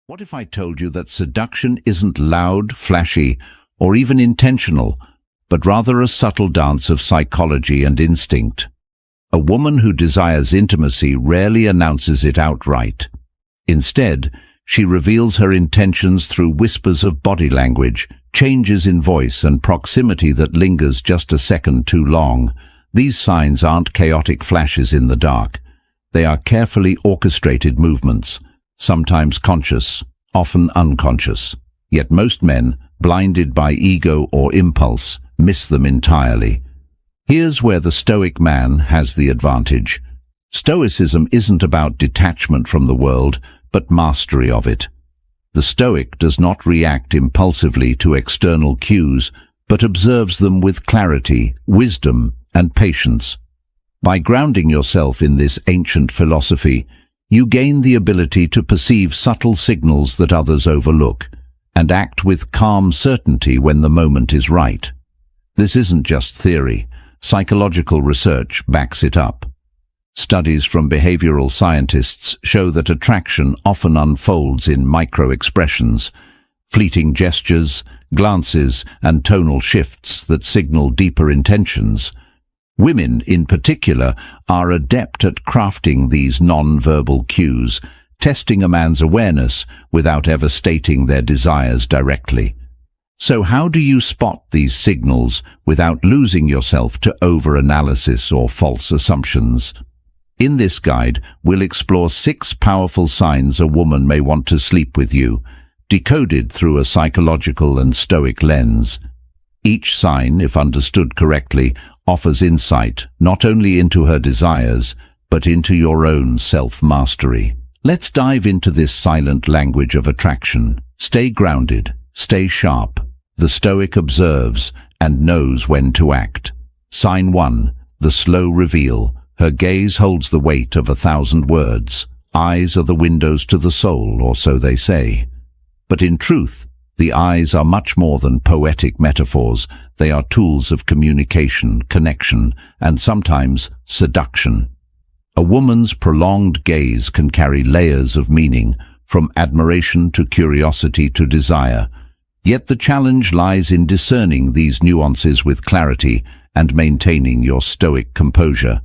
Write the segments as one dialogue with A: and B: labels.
A: What if I told you that seduction isn't loud, flashy, or even intentional, but rather a subtle dance of psychology and instinct? A woman who desires intimacy rarely announces it outright. Instead, she reveals her intentions through whispers of body language, changes in voice, and proximity that lingers just a second too long. These signs aren't chaotic flashes in the dark. They are carefully orchestrated movements, sometimes conscious, often unconscious. Yet most men, blinded by ego or impulse, miss them entirely. Here's where the Stoic man has the advantage. Stoicism isn't about detachment from the world, but mastery of it. The Stoic does not react impulsively to external cues, but observes them with clarity, wisdom, and patience. By grounding yourself in this ancient philosophy, you gain the ability to perceive subtle signals that others overlook, and act with calm certainty when the moment is right. This isn't just theory. Psychological research backs it up. Studies from behavioral scientists show that attraction often unfolds in micro-expressions, fleeting gestures, glances, and tonal shifts that signal deeper intentions. Women, in particular, are adept at crafting these non-verbal cues, testing a man's awareness without ever stating their desires directly. So how do you spot these signals without losing yourself to over-analysis or false assumptions? In this guide, we'll explore 6 powerful signs a woman may want to sleep with you, decoded through a psychological and Stoic lens. Each sign, if understood correctly, offers insight not only into her desires, but into your own self-mastery. Let's dive into this silent language of attraction. Stay grounded, stay sharp. The Stoic observes and knows when to act. Sign 1, the slow reveal. Her gaze holds the weight of 1,000 words. Eyes are the windows to the soul, or so they say. But in truth, the eyes are much more than poetic metaphors. They are tools of communication, connection, and sometimes seduction. A woman's prolonged gaze can carry layers of meaning, from admiration to curiosity to desire. Yet the challenge lies in discerning these nuances with clarity and maintaining your Stoic composure.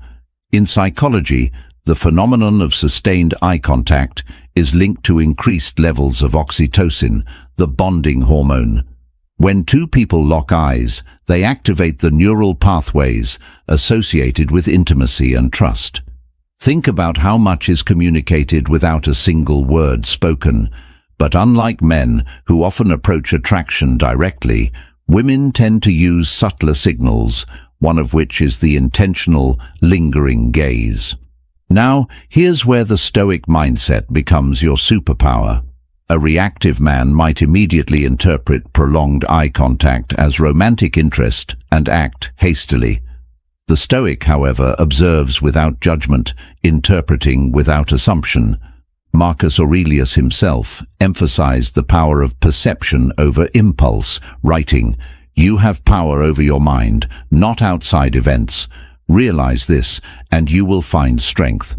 A: In psychology, the phenomenon of sustained eye contact is linked to increased levels of oxytocin, the bonding hormone. When two people lock eyes, they activate the neural pathways associated with intimacy and trust. Think about how much is communicated without a single word spoken. But unlike men, who often approach attraction directly, women tend to use subtler signals, one of which is the intentional, lingering gaze. Now, here's where the Stoic mindset becomes your superpower. A reactive man might immediately interpret prolonged eye contact as romantic interest and act hastily. The Stoic, however, observes without judgment, interpreting without assumption. Marcus Aurelius himself emphasized the power of perception over impulse, writing, "You have power over your mind, not outside events. Realize this, and you will find strength."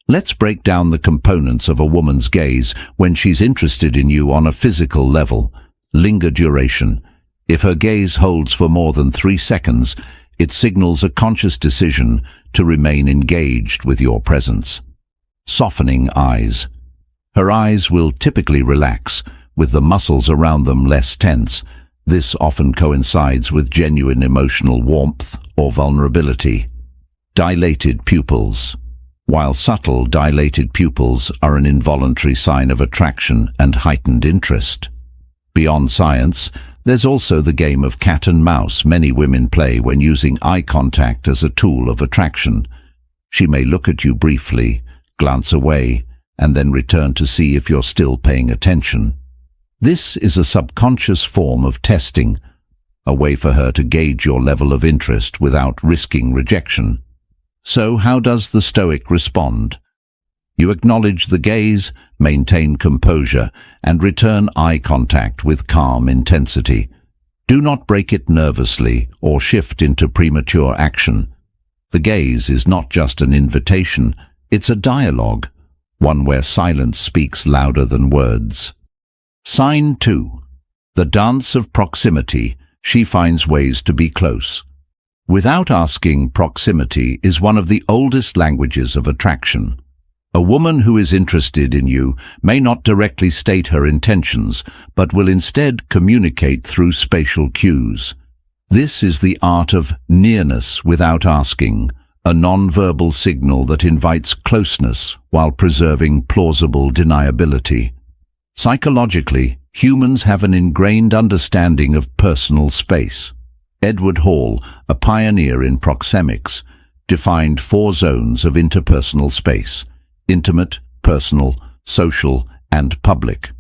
A: Let's break down the components of a woman's gaze when she's interested in you on a physical level. Linger duration. If her gaze holds for more than 3 seconds, it signals a conscious decision to remain engaged with your presence. Softening eyes. Her eyes will typically relax, with the muscles around them less tense. This often coincides with genuine emotional warmth or vulnerability. Dilated pupils. While subtle, dilated pupils are an involuntary sign of attraction and heightened interest. Beyond science, there's also the game of cat and mouse many women play when using eye contact as a tool of attraction. She may look at you briefly, glance away, and then return to see if you're still paying attention. This is a subconscious form of testing, a way for her to gauge your level of interest without risking rejection. So how does the Stoic respond? You acknowledge the gaze, maintain composure, and return eye contact with calm intensity. Do not break it nervously or shift into premature action. The gaze is not just an invitation, it's a dialogue, one where silence speaks louder than words. Sign 2. The dance of proximity. She finds ways to be close. Without asking, proximity is one of the oldest languages of attraction. A woman who is interested in you may not directly state her intentions, but will instead communicate through spatial cues. This is the art of nearness without asking, a non-verbal signal that invites closeness while preserving plausible deniability. Psychologically, humans have an ingrained understanding of personal space. Edward Hall, a pioneer in proxemics, defined 4 zones of interpersonal space: intimate, personal, social, and public.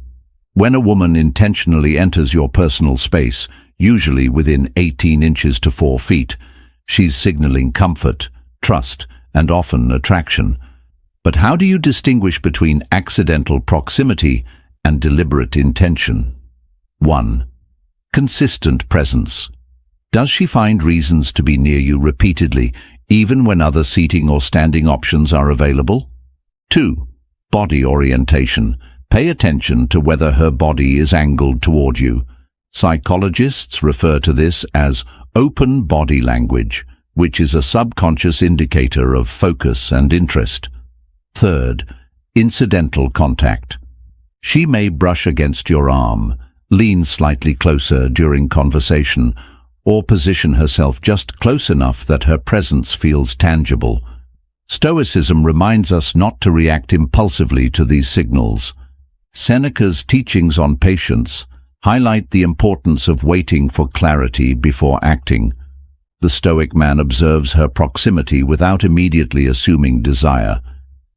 A: When a woman intentionally enters your personal space, usually within 18 inches to 4 feet, she's signaling comfort, trust, and often attraction. But how do you distinguish between accidental proximity and deliberate intention? 1. Consistent presence. Does she find reasons to be near you repeatedly, even when other seating or standing options are available? 2. Body orientation. Pay attention to whether her body is angled toward you. Psychologists refer to this as open body language, which is a subconscious indicator of focus and interest. 3. Incidental contact. She may brush against your arm, lean slightly closer during conversation, or position herself just close enough that her presence feels tangible. Stoicism reminds us not to react impulsively to these signals. Seneca's teachings on patience highlight the importance of waiting for clarity before acting. The Stoic man observes her proximity without immediately assuming desire.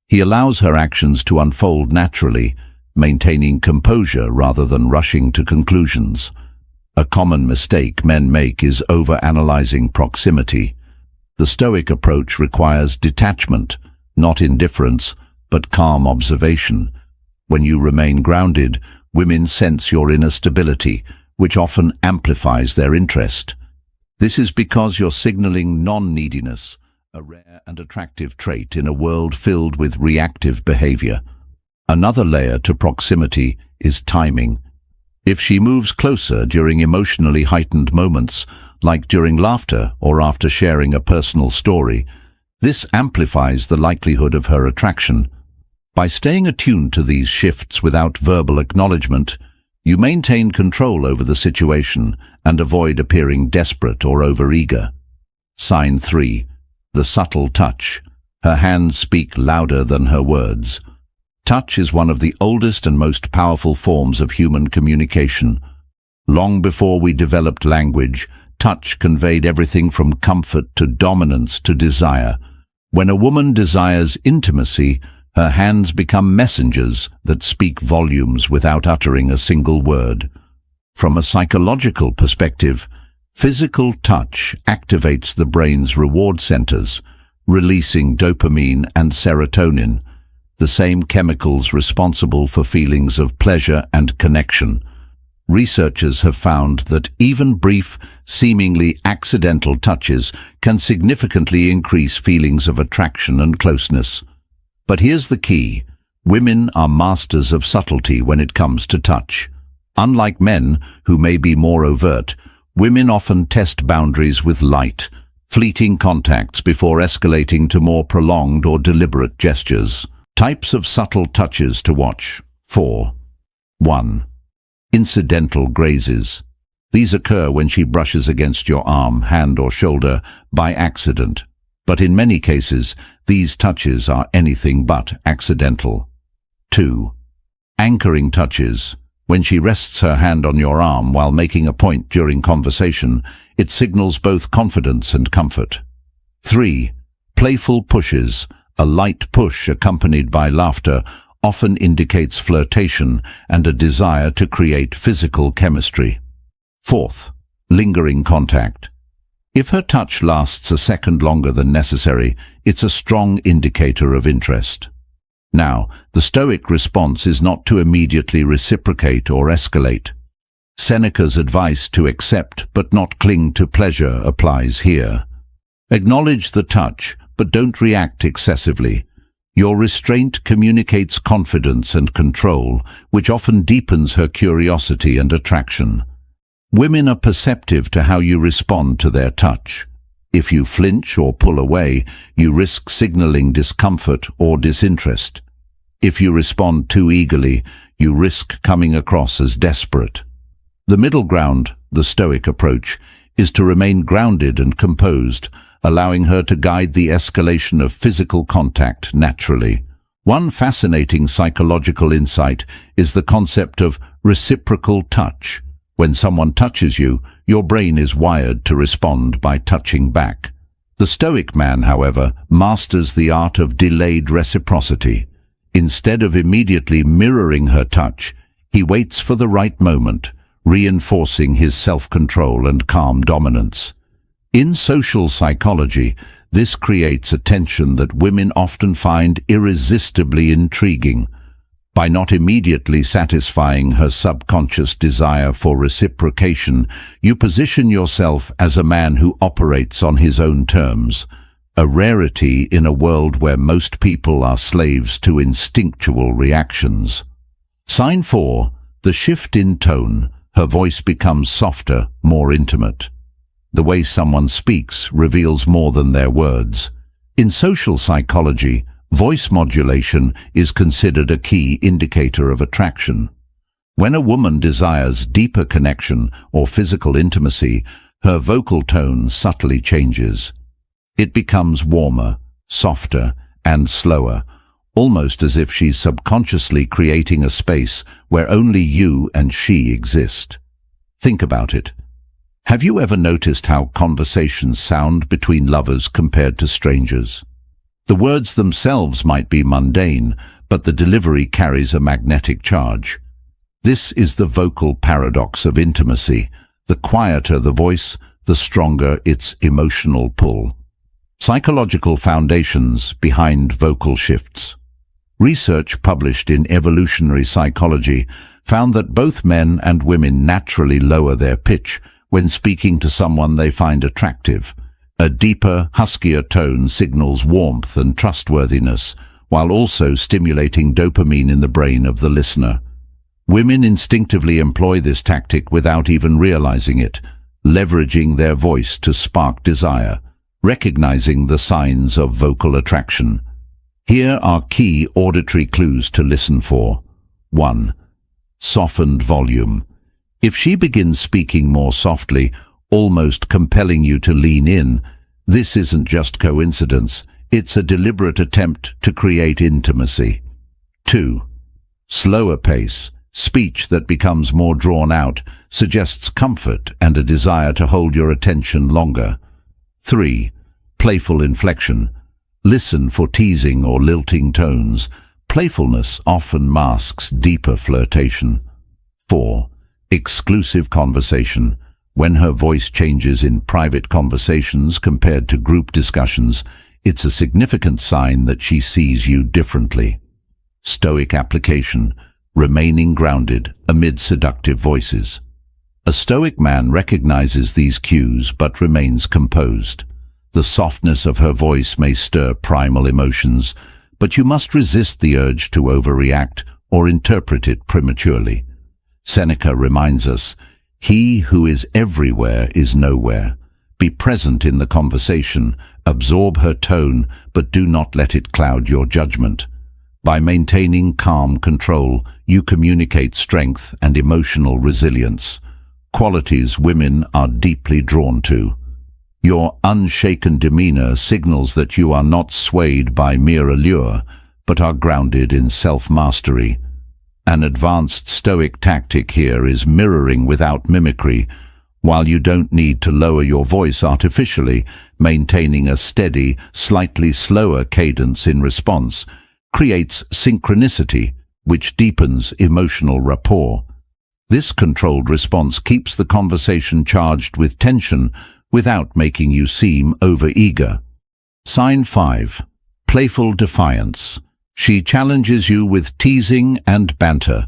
A: He allows her actions to unfold naturally, maintaining composure rather than rushing to conclusions. A common mistake men make is overanalyzing proximity. The Stoic approach requires detachment, not indifference, but calm observation. When you remain grounded, women sense your inner stability, which often amplifies their interest. This is because you're signaling non-neediness, a rare and attractive trait in a world filled with reactive behavior. Another layer to proximity is timing. If she moves closer during emotionally heightened moments, like during laughter or after sharing a personal story, this amplifies the likelihood of her attraction. By staying attuned to these shifts without verbal acknowledgement, you maintain control over the situation and avoid appearing desperate or overeager. Sign 3. The subtle touch. Her hands speak louder than her words. Touch is one of the oldest and most powerful forms of human communication. Long before we developed language, touch conveyed everything from comfort to dominance to desire. When a woman desires intimacy, her hands become messengers that speak volumes without uttering a single word. From a psychological perspective, physical touch activates the brain's reward centers, releasing dopamine and serotonin, the same chemicals responsible for feelings of pleasure and connection. Researchers have found that even brief, seemingly accidental touches can significantly increase feelings of attraction and closeness. But here's the key: women are masters of subtlety when it comes to touch. Unlike men, who may be more overt, women often test boundaries with light, fleeting contacts before escalating to more prolonged or deliberate gestures. Types of subtle touches to watch. 4. 1. Incidental grazes. These occur when she brushes against your arm, hand, or shoulder by accident. But in many cases, these touches are anything but accidental. 2. Anchoring touches. When she rests her hand on your arm while making a point during conversation, it signals both confidence and comfort. 3. Playful pushes. A light push accompanied by laughter often indicates flirtation and a desire to create physical chemistry. 4th, lingering contact. If her touch lasts a second longer than necessary, it's a strong indicator of interest. Now, the Stoic response is not to immediately reciprocate or escalate. Seneca's advice to accept but not cling to pleasure applies here. Acknowledge the touch, but don't react excessively. Your restraint communicates confidence and control, which often deepens her curiosity and attraction. Women are perceptive to how you respond to their touch. If you flinch or pull away, you risk signaling discomfort or disinterest. If you respond too eagerly, you risk coming across as desperate. The middle ground, the Stoic approach, is to remain grounded and composed, allowing her to guide the escalation of physical contact naturally. One fascinating psychological insight is the concept of reciprocal touch. When someone touches you, your brain is wired to respond by touching back. The Stoic man, however, masters the art of delayed reciprocity. Instead of immediately mirroring her touch, he waits for the right moment, reinforcing his self-control and calm dominance. In social psychology, this creates a tension that women often find irresistibly intriguing. By not immediately satisfying her subconscious desire for reciprocation, you position yourself as a man who operates on his own terms, a rarity in a world where most people are slaves to instinctual reactions. Sign 4. The shift in tone. Her voice becomes softer, more intimate. The way someone speaks reveals more than their words. In social psychology, voice modulation is considered a key indicator of attraction. When a woman desires deeper connection or physical intimacy, her vocal tone subtly changes. It becomes warmer, softer, and slower, almost as if she's subconsciously creating a space where only you and she exist. Think about it. Have you ever noticed how conversations sound between lovers compared to strangers? The words themselves might be mundane, but the delivery carries a magnetic charge. This is the vocal paradox of intimacy. The quieter the voice, the stronger its emotional pull. Psychological foundations behind vocal shifts. Research published in Evolutionary Psychology found that both men and women naturally lower their pitch when speaking to someone they find attractive. A deeper, huskier tone signals warmth and trustworthiness, while also stimulating dopamine in the brain of the listener. Women instinctively employ this tactic without even realizing it, leveraging their voice to spark desire, recognizing the signs of vocal attraction. Here are key auditory clues to listen for. 1. Softened volume. If she begins speaking more softly, almost compelling you to lean in, this isn't just coincidence, it's a deliberate attempt to create intimacy. 2. Slower pace. Speech that becomes more drawn out suggests comfort and a desire to hold your attention longer. 3. Playful inflection. Listen for teasing or lilting tones. Playfulness often masks deeper flirtation. 4. Exclusive conversation. When her voice changes in private conversations compared to group discussions, it's a significant sign that she sees you differently. Stoic application. Remaining grounded amid seductive voices. A Stoic man recognizes these cues but remains composed. The softness of her voice may stir primal emotions, but you must resist the urge to overreact or interpret it prematurely. Seneca reminds us, "He who is everywhere is nowhere." Be present in the conversation, absorb her tone, but do not let it cloud your judgment. By maintaining calm control, you communicate strength and emotional resilience, qualities women are deeply drawn to. Your unshaken demeanor signals that you are not swayed by mere allure, but are grounded in self-mastery. An advanced Stoic tactic here is mirroring without mimicry. While you don't need to lower your voice artificially, maintaining a steady, slightly slower cadence in response creates synchronicity, which deepens emotional rapport. This controlled response keeps the conversation charged with tension without making you seem overeager. Sign 5. Playful defiance. She challenges you with teasing and banter.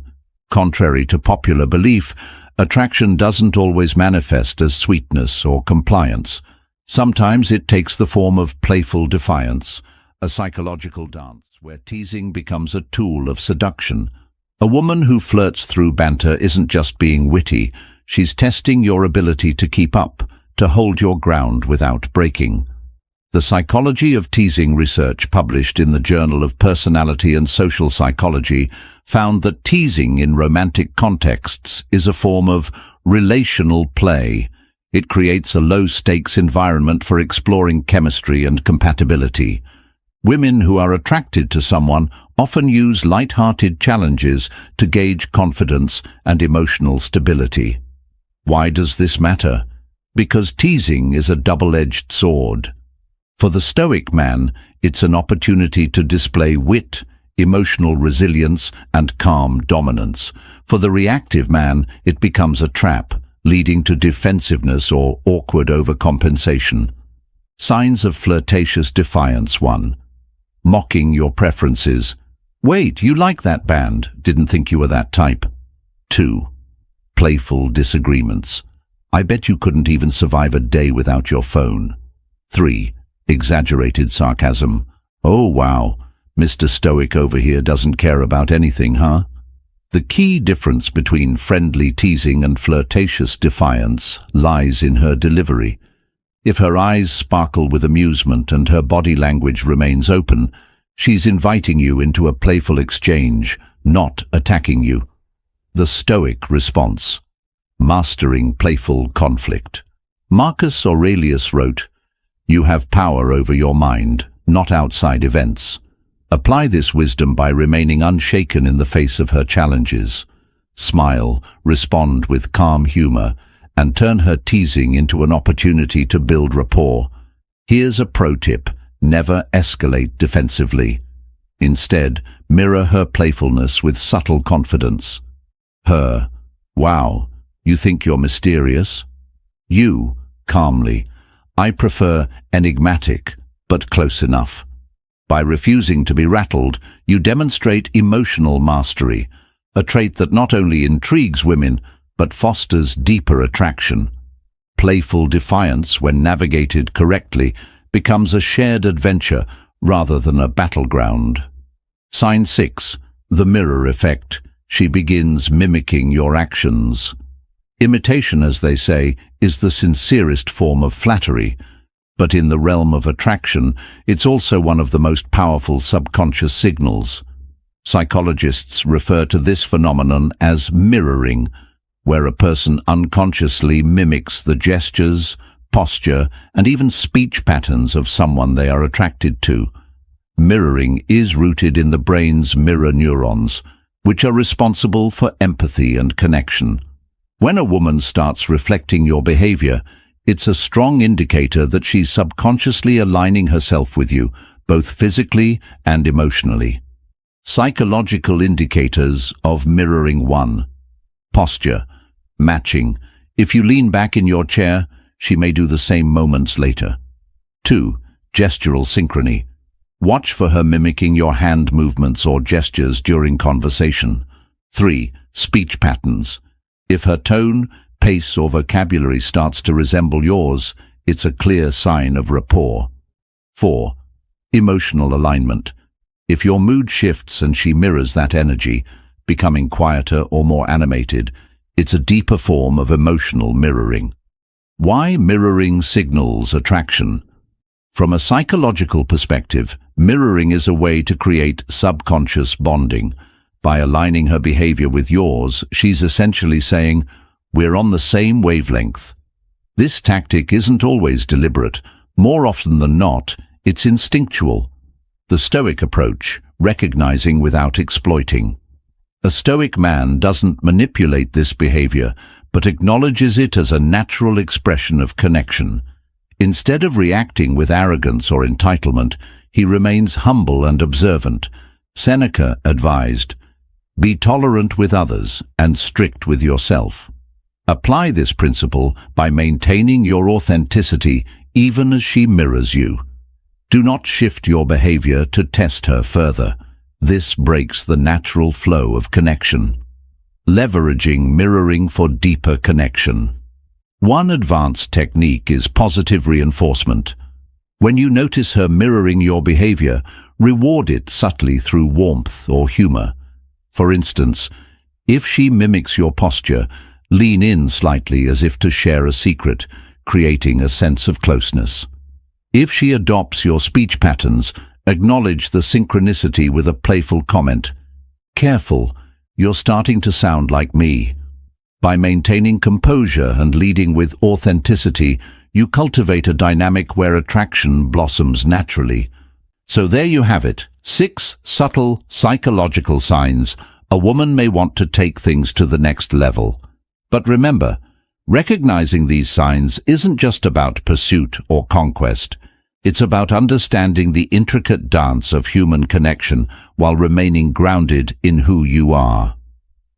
A: Contrary to popular belief, attraction doesn't always manifest as sweetness or compliance. Sometimes it takes the form of playful defiance, a psychological dance. where teasing becomes a tool of seduction. A woman who flirts through banter isn't just being witty, she's testing your ability to keep up, to hold your ground without breaking. The Psychology of Teasing research published in the Journal of Personality and Social Psychology found that teasing in romantic contexts is a form of relational play. It creates a low-stakes environment for exploring chemistry and compatibility. Women who are attracted to someone often use light-hearted challenges to gauge confidence and emotional stability. Why does this matter? Because teasing is a double-edged sword. For the stoic man, it's an opportunity to display wit, emotional resilience, and calm dominance. For the reactive man, it becomes a trap, leading to defensiveness or awkward overcompensation. Signs of flirtatious defiance. 1. Mocking your preferences. Wait, you like that band? Didn't think you were that type. 2. Playful disagreements. I bet you couldn't even survive a day without your phone. 3. Exaggerated sarcasm. Oh wow, Mr. Stoic over here doesn't care about anything, huh? The key difference between friendly teasing and flirtatious defiance lies in her delivery. If her eyes sparkle with amusement and her body language remains open, she's inviting you into a playful exchange, not attacking you. The Stoic response. Mastering playful conflict. Marcus Aurelius wrote, "You have power over your mind, not outside events." Apply this wisdom by remaining unshaken in the face of her challenges. Smile, respond with calm humor, and turn her teasing into an opportunity to build rapport. Here's a pro tip: never escalate defensively. Instead, mirror her playfulness with subtle confidence. Her, "Wow, you think you're mysterious?" You, calmly, "I prefer enigmatic, but close enough." By refusing to be rattled, you demonstrate emotional mastery, a trait that not only intrigues women, but fosters deeper attraction. Playful defiance, when navigated correctly, becomes a shared adventure rather than a battleground. Sign 6. The mirror effect. She begins mimicking your actions. Imitation, as they say, is the sincerest form of flattery, but in the realm of attraction, it's also one of the most powerful subconscious signals. Psychologists refer to this phenomenon as mirroring, where a person unconsciously mimics the gestures, posture, and even speech patterns of someone they are attracted to. Mirroring is rooted in the brain's mirror neurons, which are responsible for empathy and connection. When a woman starts reflecting your behavior, it's a strong indicator that she's subconsciously aligning herself with you, both physically and emotionally. Psychological indicators of mirroring. 1. Posture. Matching. If you lean back in your chair, she may do the same moments later. 2. Gestural synchrony. Watch for her mimicking your hand movements or gestures during conversation. 3. Speech patterns. If her tone, pace, or vocabulary starts to resemble yours, it's a clear sign of rapport. 4. Emotional alignment. If your mood shifts and she mirrors that energy, becoming quieter or more animated, it's a deeper form of emotional mirroring. Why mirroring signals attraction? From a psychological perspective, mirroring is a way to create subconscious bonding. By aligning her behavior with yours, she's essentially saying, "We're on the same wavelength." This tactic isn't always deliberate. More often than not, it's instinctual. The Stoic approach, recognizing without exploiting. A Stoic man doesn't manipulate this behavior, but acknowledges it as a natural expression of connection. Instead of reacting with arrogance or entitlement, he remains humble and observant. Seneca advised, "Be tolerant with others and strict with yourself." Apply this principle by maintaining your authenticity even as she mirrors you. Do not shift your behavior to test her further. This breaks the natural flow of connection. Leveraging mirroring for deeper connection. One advanced technique is positive reinforcement. When you notice her mirroring your behavior, reward it subtly through warmth or humor. For instance, if she mimics your posture, lean in slightly as if to share a secret, creating a sense of closeness. If she adopts your speech patterns, acknowledge the synchronicity with a playful comment. Careful, you're starting to sound like me. By maintaining composure and leading with authenticity, you cultivate a dynamic where attraction blossoms naturally. So there you have it, 6 subtle psychological signs a woman may want to take things to the next level. But remember, recognizing these signs isn't just about pursuit or conquest. It's about understanding the intricate dance of human connection while remaining grounded in who you are.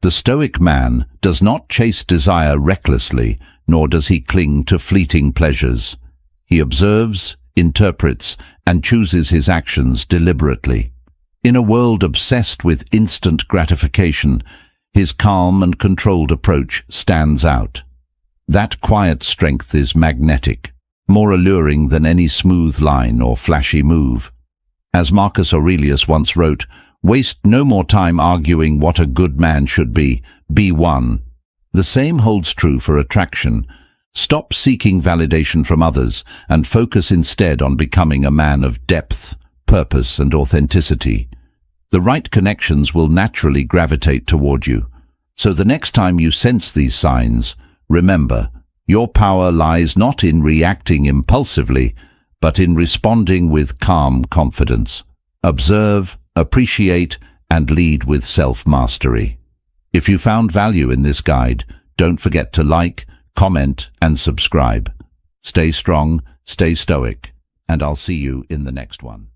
A: The stoic man does not chase desire recklessly, nor does he cling to fleeting pleasures. He observes, interprets, and chooses his actions deliberately. In a world obsessed with instant gratification, his calm and controlled approach stands out. That quiet strength is magnetic, more alluring than any smooth line or flashy move. As Marcus Aurelius once wrote, "Waste no more time arguing what a good man should be one." The same holds true for attraction. Stop seeking validation from others and focus instead on becoming a man of depth, purpose, and authenticity. The right connections will naturally gravitate toward you. So the next time you sense these signs, remember, your power lies not in reacting impulsively, but in responding with calm confidence. Observe, appreciate, and lead with self-mastery. If you found value in this guide, don't forget to like, comment, and subscribe. Stay strong, stay stoic, and I'll see you in the next one.